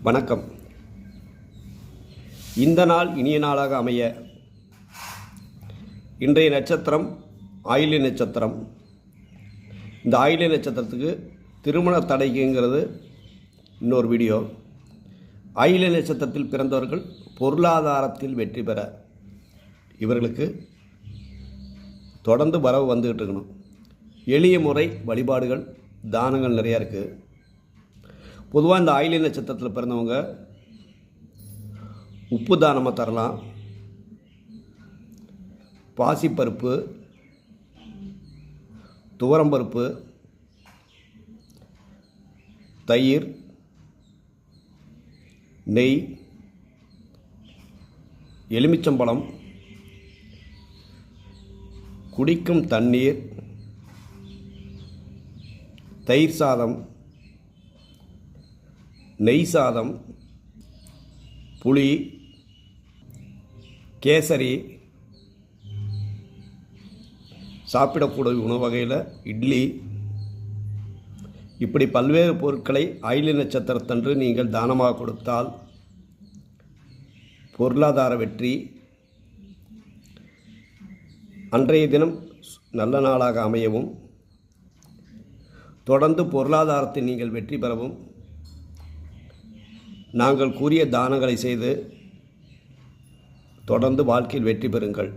வணக்கம். இந்த நாள் இனிய நாளாக அமைய இன்றைய நட்சத்திரம் ஆயில்ய நட்சத்திரம். இந்த ஆயில்ய நட்சத்திரத்துக்கு திருமண தடைக்குங்கிறது இன்னொரு வீடியோ. ஆயில்ய நட்சத்திரத்தில் பிறந்தவர்கள் பொருளாதாரத்தில் வெற்றி பெற இவர்களுக்கு தொடர்ந்து வரவு வந்துக்கிட்டு இருக்கணும். எளிய முறை வழிபாடுகள் தானங்கள் நிறையா இருக்குது. பொதுவாக இந்த ஆயில்ய நட்சத்திரத்தில் பிறந்தவங்க உப்பு தானமாக தரலாம். பாசிப்பருப்பு, துவரம்பருப்பு, தயிர், நெய், எலுமிச்சம்பழம், குடிக்கும் தண்ணீர், தயிர் சாதம், நெய் சாதம், புளி, கேசரி, சாப்பிடக்கூடிய உணவு வகையில் இட்லி, இப்படி பல்வேறு பொருட்களை ஆயில்ய நட்சத்திரத்தன்று நீங்கள் தானமாக கொடுத்தால் பொருளாதார வெற்றி அன்றைய தினம் நல்ல நாளாக அமையவும், தொடர்ந்து பொருளாதாரத்தில் நீங்கள் வெற்றி பெறவும் நாங்கள் கூறிய தானங்களை செய்து தொடர்ந்து வாழ்க்கையில் வெற்றி பெறுங்கள்.